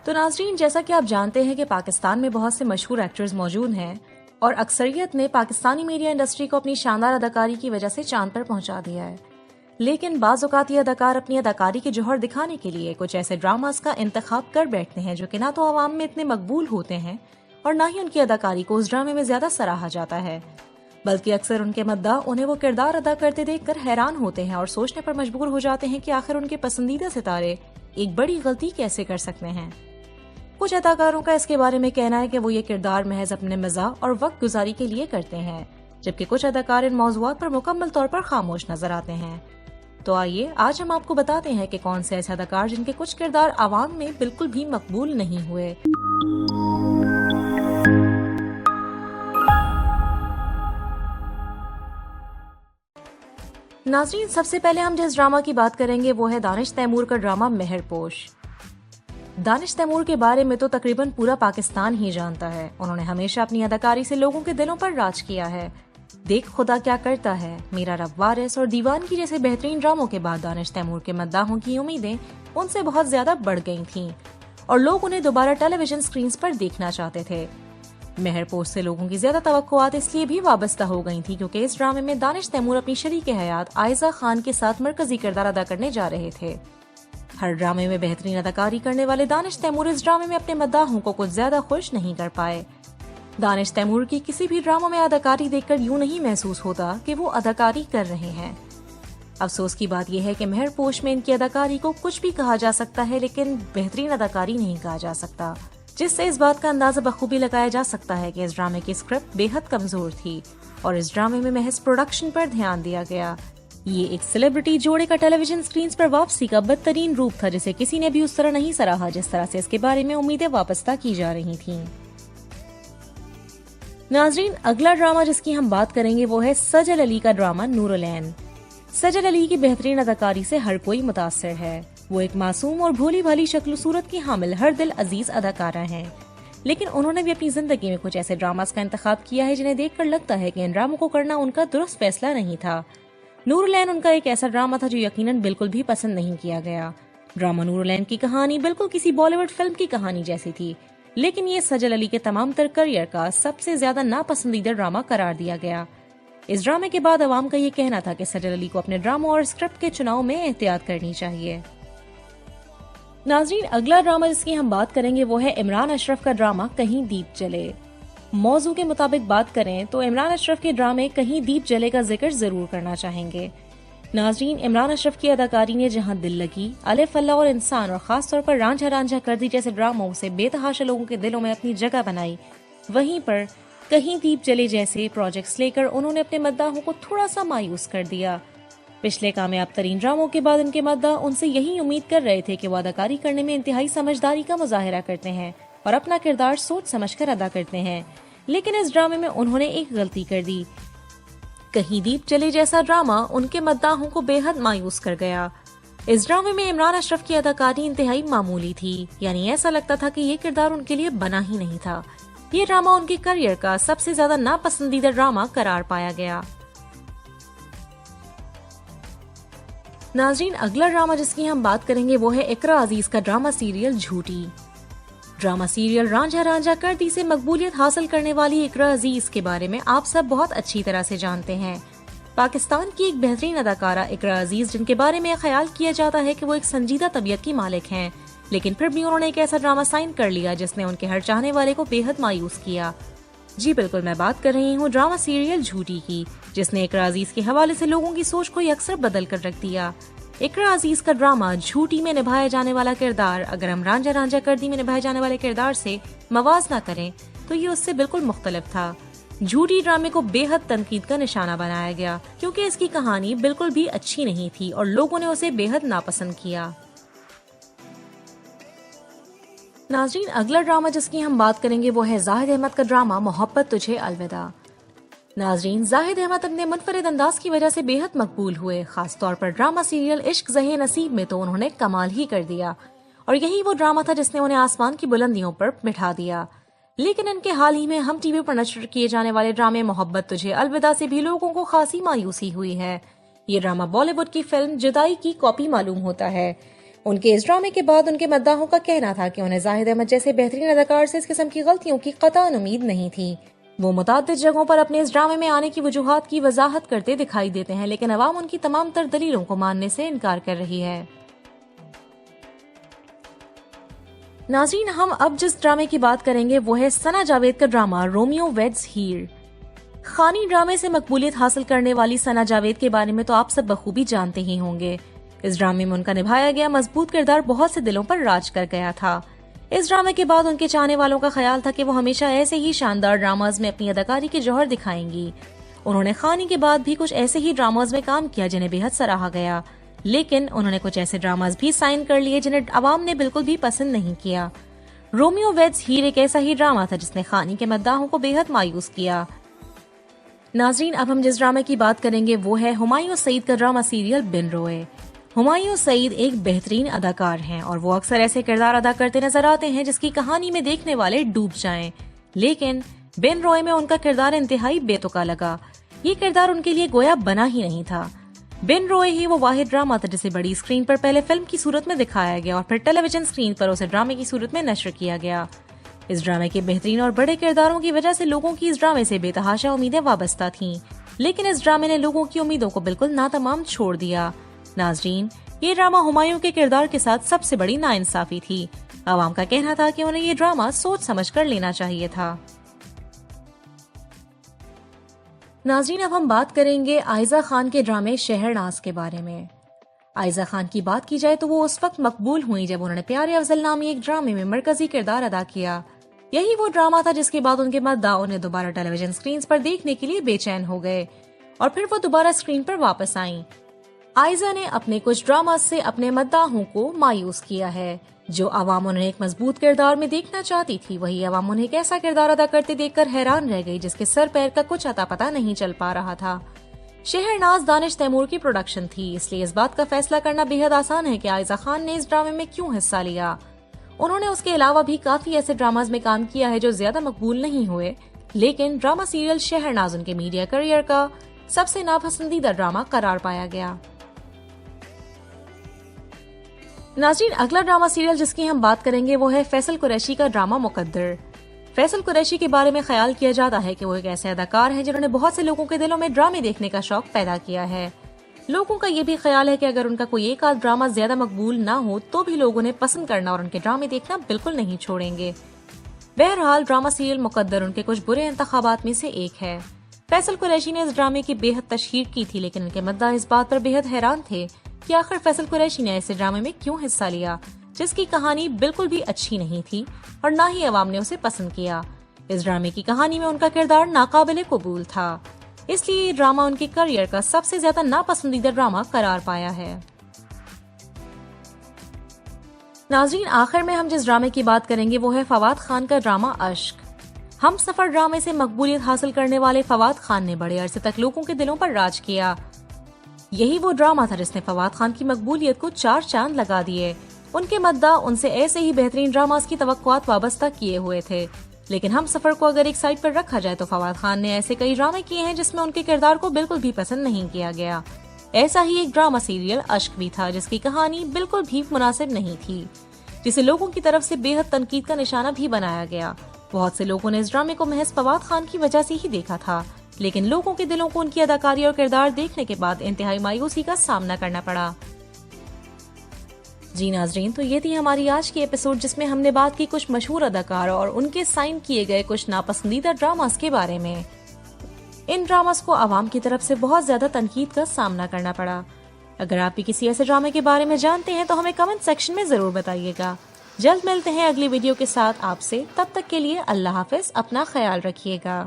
تو ناظرین، جیسا کہ آپ جانتے ہیں کہ پاکستان میں بہت سے مشہور ایکٹرز موجود ہیں اور اکثریت نے پاکستانی میڈیا انڈسٹری کو اپنی شاندار اداکاری کی وجہ سے چاند پر پہنچا دیا ہے، لیکن بعض اوقات یہ اداکار اپنی اداکاری کے جوہر دکھانے کے لیے کچھ ایسے ڈراماز کا انتخاب کر بیٹھتے ہیں جو کہ نہ تو عوام میں اتنے مقبول ہوتے ہیں اور نہ ہی ان کی اداکاری کو اس ڈرامے میں زیادہ سراہا جاتا ہے، بلکہ اکثر ان کے مداح انہیں وہ کردار ادا کرتے دیکھ کر حیران ہوتے ہیں اور سوچنے پر مجبور ہو جاتے ہیں کہ آخر ان کے پسندیدہ ستارے ایک بڑی غلطی کیسے کر سکتے ہیں۔ کچھ اداکاروں کا اس کے بارے میں کہنا ہے کہ وہ یہ کردار محض اپنے مزاح اور وقت گزاری کے لیے کرتے ہیں، جبکہ کچھ اداکار ان موضوعات پر مکمل طور پر خاموش نظر آتے ہیں۔ تو آئیے آج ہم آپ کو بتاتے ہیں کہ کون سے ایسے اداکار جن کے کچھ کردار عوام میں بالکل بھی مقبول نہیں ہوئے۔ ناظرین، سب سے پہلے ہم جس ڈرامہ کی بات کریں گے وہ ہے دانش تیمور کا ڈرامہ مہر پوش۔ دانش تیمور کے بارے میں تو تقریباً پورا پاکستان ہی جانتا ہے۔ انہوں نے ہمیشہ اپنی اداکاری سے لوگوں کے دلوں پر راج کیا ہے۔ دیکھ خدا کیا کرتا ہے، میرا رب وارث اور دیوان کی جیسے بہترین ڈراموں کے بعد دانش تیمور کے مداحوں کی امیدیں ان سے بہت زیادہ بڑھ گئی تھیں اور لوگ انہیں دوبارہ ٹیلی ویژن سکرینز پر دیکھنا چاہتے تھے۔ مہر پوش سے لوگوں کی زیادہ توقعات اس لیے بھی وابستہ ہو گئی تھیں کیونکہ اس ڈرامے میں دانش تیمور اپنی شریک حیات عائزہ خان کے ساتھ مرکزی کردار ادا کرنے جا رہے تھے۔ ہر ڈرامے میں بہترین اداکاری کرنے والے دانش تیمور اس ڈرامے میں اپنے مداحوں کو کچھ زیادہ خوش نہیں کر پائے۔ دانش تیمور کی کسی بھی ڈراموں میں اداکاری دیکھ کر یوں نہیں محسوس ہوتا کہ وہ اداکاری کر رہے ہیں۔ افسوس کی بات یہ ہے کہ مہر پوش میں ان کی اداکاری کو کچھ بھی کہا جا سکتا ہے لیکن بہترین اداکاری نہیں کہا جا سکتا، جس سے اس بات کا اندازہ بخوبی لگایا جا سکتا ہے کہ اس ڈرامے کی اسکرپٹ بے حد کمزور تھی اور اس ڈرامے میں محض پروڈکشن پر دھیان دیا گیا۔ یہ ایک سیلیبریٹی جوڑے کا ٹیلی ویژن سکرینز پر واپسی کا بدترین روپ تھا جسے کسی نے بھی اس طرح نہیں سراہا جس طرح سے اس کے بارے میں امیدیں وابستہ کی جا رہی تھیں۔ ناظرین، اگلا ڈرامہ جس کی ہم بات کریں گے وہ ہے سجل علی کا ڈرامہ نور العین۔ سجل علی کی بہترین اداکاری سے ہر کوئی متاثر ہے۔ وہ ایک معصوم اور بھولی بھالی شکل و صورت کی حامل ہر دل عزیز اداکارہ ہیں، لیکن انہوں نے بھی اپنی زندگی میں کچھ ایسے ڈراماز کا انتخاب کیا ہے جنہیں دیکھ کر لگتا ہے کہ ان ڈراموں کو کرنا ان کا درست فیصلہ نہیں تھا۔ نور العین ان کا ایک ایسا ڈرامہ تھا جو یقیناً بالکل بھی پسند نہیں کیا گیا۔ ڈرامہ نور العین کی کہانی بالکل کسی بالی ووڈ فلم کی کہانی جیسی تھی، لیکن یہ سجل علی کے تمام تر کریئر کا سب سے زیادہ ناپسندیدہ ڈرامہ قرار دیا گیا۔ اس ڈرامے کے بعد عوام کا یہ کہنا تھا کہ سجل علی کو اپنے ڈراموں اور اسکرپٹ کے چناؤ میں احتیاط کرنی چاہیے۔ ناظرین، اگلا ڈرامہ جس کی ہم بات کریں گے وہ ہے عمران اشرف کا ڈرامہ کہیں دیپ جلے۔ موضوع کے مطابق بات کریں تو عمران اشرف کے ڈرامے کہیں دیپ جلے کا ذکر ضرور کرنا چاہیں گے۔ ناظرین، عمران اشرف کی اداکاری نے جہاں دل لگی، الف اللہ اور انسان اور خاص طور پر رانجھا رانجھا کر دی جیسے ڈراموں سے بے تحاشا لوگوں کے دلوں میں اپنی جگہ بنائی، وہیں پر کہیں دیپ جلے جیسے پروجیکٹس لے کر انہوں نے اپنے مداحوں کو تھوڑا سا مایوس کر دیا۔ پچھلے کامیاب ترین ڈراموں کے بعد ان کے مداح ان سے یہی امید کر رہے تھے کہ وہ اداکاری کرنے میں انتہائی سمجھداری کا مظاہرہ کرتے ہیں اور اپنا کردار سوچ سمجھ کر ادا کرتے ہیں، لیکن اس ڈرامے میں انہوں نے ایک غلطی کر دی۔ کہیں دیپ جلے جیسا ڈرامہ ان کے مداحوں کو بے حد مایوس کر گیا۔ اس ڈرامے میں عمران اشرف کی اداکاری انتہائی معمولی تھی، یعنی ایسا لگتا تھا کہ یہ کردار ان کے لیے بنا ہی نہیں تھا۔ یہ ڈرامہ ان کے کریئر کا سب سے زیادہ ناپسندیدہ ڈرامہ قرار پایا گیا۔ ناظرین، اگلا ڈرامہ جس کی ہم بات کریں گے وہ ہے اقرا عزیز کا ڈرامہ سیریل جھوٹی۔ ڈرامہ سیریل رانجھا رانجھا کردی سے مقبولیت حاصل کرنے والی اقرا عزیز کے بارے میں آپ سب بہت اچھی طرح سے جانتے ہیں۔ پاکستان کی ایک بہترین اداکارہ اقرا عزیز، جن کے بارے میں خیال کیا جاتا ہے کہ وہ ایک سنجیدہ طبیعت کی مالک ہیں، لیکن پھر بھی انہوں نے ایک ایسا ڈرامہ سائن کر لیا جس نے ان کے ہر چاہنے والے کو بے حد مایوس کیا۔ جی بالکل، میں بات کر رہی ہوں ڈرامہ سیریل جھوٹی کی، جس نے اقرا عزیز کے حوالے سے لوگوں کی سوچ کو یکسر بدل کر رکھ دیا۔ اقرا عزیز کا ڈرامہ جھوٹی میں نبھایا جانے والا کردار اگر ہم رانجھا رانجھا کردی میں نبھائے جانے والے کردار سے موازنہ کریں تو یہ اس سے بالکل مختلف تھا۔ جھوٹی ڈرامے کو بے حد تنقید کا نشانہ بنایا گیا کیونکہ اس کی کہانی بالکل بھی اچھی نہیں تھی اور لوگوں نے اسے بے حد ناپسند کیا۔ ناظرین، اگلا ڈرامہ جس کی ہم بات کریں گے وہ ہے زاہد احمد کا ڈرامہ محبت تجھے الوداع۔ ناظرین، زاہد احمد اپنے منفرد انداز کی وجہ سے بے حد مقبول ہوئے، خاص طور پر ڈرامہ سیریل عشق زہے نصیب میں تو انہوں نے کمال ہی کر دیا اور یہی وہ ڈرامہ تھا جس نے انہیں آسمان کی بلندیوں پر بٹھا دیا۔ لیکن ان کے حال ہی میں ہم ٹی وی پر نشر کیے جانے والے ڈرامے محبت تجھے الوداع سے بھی لوگوں کو خاصی مایوسی ہوئی ہے۔ یہ ڈرامہ بالی ووڈ کی فلم جدائی کی کاپی معلوم ہوتا ہے۔ ان کے اس ڈرامے کے بعد ان کے مداحوں کا کہنا تھا کہ انہیں زاہد احمد جیسے بہترین اداکار سے اس قسم کی غلطیوں کی قطعاً امید نہیں تھی۔ وہ متعدد جگہوں پر اپنے اس ڈرامے میں آنے کی وجوہات کی وضاحت کرتے دکھائی دیتے ہیں، لیکن عوام ان کی تمام تر دلیلوں کو ماننے سے انکار کر رہی ہے۔ ناظرین، ہم اب جس ڈرامے کی بات کریں گے وہ ہے ثنا جاوید کا ڈرامہ رومیو ویڈز ہیر۔ خانی ڈرامے سے مقبولیت حاصل کرنے والی ثنا جاوید کے بارے میں تو آپ سب بخوبی جانتے ہی ہوں گے۔ اس ڈرامے میں ان کا نبھایا گیا مضبوط کردار بہت سے دلوں پر راج کر گیا تھا۔ اس ڈرامے کے بعد ان کے چاہنے والوں کا خیال تھا کہ وہ ہمیشہ ایسے ہی شاندار ڈراماز میں اپنی اداکاری کے جوہر دکھائیں گی۔ انہوں نے خانی کے بعد بھی کچھ ایسے ہی ڈراماز میں کام کیا جنہیں بے حد سراہا گیا، لیکن انہوں نے کچھ ایسے ڈراماز بھی سائن کر لیے جنہیں عوام نے بالکل بھی پسند نہیں کیا۔ رومیو ویڈز ہیر ایک ایسا ہی ڈرامہ تھا جس نے خانی کے مداحوں کو بے حد مایوس کیا۔ ناظرین، اب ہم جس ڈرامے کی بات کریں گے وہ ہے ہمایوں سعید کا ڈرامہ سیریل بن روئے۔ ہمایوں سعید ایک بہترین اداکار ہیں اور وہ اکثر ایسے کردار ادا کرتے نظر آتے ہیں جس کی کہانی میں دیکھنے والے ڈوب جائیں، لیکن بن روئے میں ان کا کردار انتہائی بے تکا لگا۔ یہ کردار ان کے لیے گویا بنا ہی نہیں تھا۔ بن روئے ہی وہ واحد ڈرامہ تھا جسے بڑی اسکرین پر پہلے فلم کی صورت میں دکھایا گیا اور پھر ٹیلی ویژن اسکرین پر اسے ڈرامے کی صورت میں نشر کیا گیا۔ اس ڈرامے کے بہترین اور بڑے کرداروں کی وجہ سے لوگوں کی اس ڈرامے سے بے تحاشا امیدیں وابستہ تھیں، لیکن اس ڈرامے نے لوگوں کی امیدوں کو بالکل ناتمام چھوڑ دیا۔ ناظرین، یہ ڈرامہ ہمایوں کے کردار کے ساتھ سب سے بڑی ناانصافی تھی۔ عوام کا کہنا تھا کہ انہیں یہ ڈرامہ سوچ سمجھ کر لینا چاہیے تھا۔ ناظرین، اب ہم بات کریں گے عائزہ خان کے ڈرامے شہرناز کے بارے میں۔ عائزہ خان کی بات کی جائے تو وہ اس وقت مقبول ہوئی جب انہوں نے پیارے افضل نامی ایک ڈرامے میں مرکزی کردار ادا کیا۔ یہی وہ ڈرامہ تھا جس کے بعد ان کے مداح انہیں دوبارہ ٹیلی ویژن اسکرینز پر دیکھنے کے لیے بے چین ہو گئے اور پھر وہ دوبارہ اسکرین پر واپس آئیں۔ عائزہ نے اپنے کچھ ڈراماز سے اپنے مداحوں کو مایوس کیا ہے۔ جو عوام انہیں ایک مضبوط کردار میں دیکھنا چاہتی تھی، وہی عوام انہیں ایک ایسا کردار ادا کرتے دیکھ کر حیران رہ گئی جس کے سر پیر کا کچھ اتا پتہ نہیں چل پا رہا تھا۔ شہرناز دانش تیمور کی پروڈکشن تھی، اس لیے اس بات کا فیصلہ کرنا بے حد آسان ہے کہ عائزہ خان نے اس ڈرامے میں کیوں حصہ لیا۔ انہوں نے اس کے علاوہ بھی کافی ایسے ڈراماز میں کام کیا ہے جو زیادہ مقبول نہیں ہوئے، لیکن ڈرامہ سیریل شہرناز ان کے میڈیا کیریئر کا سب سے ناپسندیدہ ڈرامہ قرار پایا گیا۔ ناظرین، اگلا ڈرامہ سیریل جس کی ہم بات کریں گے وہ ہے فیصل قریشی کا ڈرامہ مقدر۔ فیصل قریشی کے بارے میں خیال کیا جاتا ہے کہ وہ ایک ایسے اداکار ہیں جنہوں نے بہت سے لوگوں کے دلوں میں ڈرامے دیکھنے کا شوق پیدا کیا ہے۔ لوگوں کا یہ بھی خیال ہے کہ اگر ان کا کوئی ایک آدھ ڈرامہ زیادہ مقبول نہ ہو تو بھی لوگ انہیں پسند کرنا اور ان کے ڈرامے دیکھنا بالکل نہیں چھوڑیں گے۔ بہرحال ڈرامہ سیریل مقدر ان کے کچھ برے انتخابات میں سے ایک ہے۔ فیصل قریشی نے اس ڈرامے کی بے حد تشہیر کی تھی، لیکن ان کے مداح اس بات پر بے حد حیران تھے کہ آخر فیصل قریشی نے ایسے ڈرامے میں کیوں حصہ لیا جس کی کہانی بالکل بھی اچھی نہیں تھی اور نہ ہی عوام نے اسے پسند کیا۔ اس ڈرامے کی کہانی میں ان کا کردار ناقابل قبول تھا، اس لیے یہ ڈرامہ ان کے کیریئر کا سب سے زیادہ ناپسندیدہ ڈرامہ قرار پایا ہے۔ ناظرین، آخر میں ہم جس ڈرامے کی بات کریں گے وہ ہے فواد خان کا ڈرامہ اشک۔ ہم سفر ڈرامے سے مقبولیت حاصل کرنے والے فواد خان نے بڑے عرصے تک لوگوں کے دلوں پر راج کیا۔ یہی وہ ڈرامہ تھا جس نے فواد خان کی مقبولیت کو 4 چاند لگا دیے۔ ان کے مداح ان سے ایسے ہی بہترین ڈراماز کی توقعات وابستہ کیے ہوئے تھے، لیکن ہم سفر کو اگر ایک سائڈ پر رکھا جائے تو فواد خان نے ایسے کئی ڈرامے کیے ہیں جس میں ان کے کردار کو بالکل بھی پسند نہیں کیا گیا۔ ایسا ہی ایک ڈرامہ سیریل اشک بھی تھا جس کی کہانی بالکل بھی مناسب نہیں تھی، جسے لوگوں کی طرف سے بے حد تنقید کا نشانہ بھی بنایا گیا۔ بہت سے لوگوں نے اس ڈرامے کو محض فواد خان کی وجہ سے ہی دیکھا تھا، لیکن لوگوں کے دلوں کو ان کی اداکاری اور کردار دیکھنے کے بعد انتہائی مایوسی کا سامنا کرنا پڑا۔ جی ناظرین، تو یہ تھی ہماری آج کی ایپیسوڈ جس میں ہم نے بات کی کچھ مشہور اداکاروں اور ان کے سائن کیے گئے کچھ ناپسندیدہ ڈراماز کے بارے میں۔ ان ڈراماز کو عوام کی طرف سے بہت زیادہ تنقید کا سامنا کرنا پڑا۔ اگر آپ بھی کسی ایسے ڈرامے کے بارے میں جانتے ہیں تو ہمیں کمنٹ سیکشن میں ضرور بتائیے گا۔ جلد ملتے ہیں اگلی ویڈیو کے ساتھ آپ سے، تب تک کے لیے اللہ حافظ، اپنا خیال رکھیے گا۔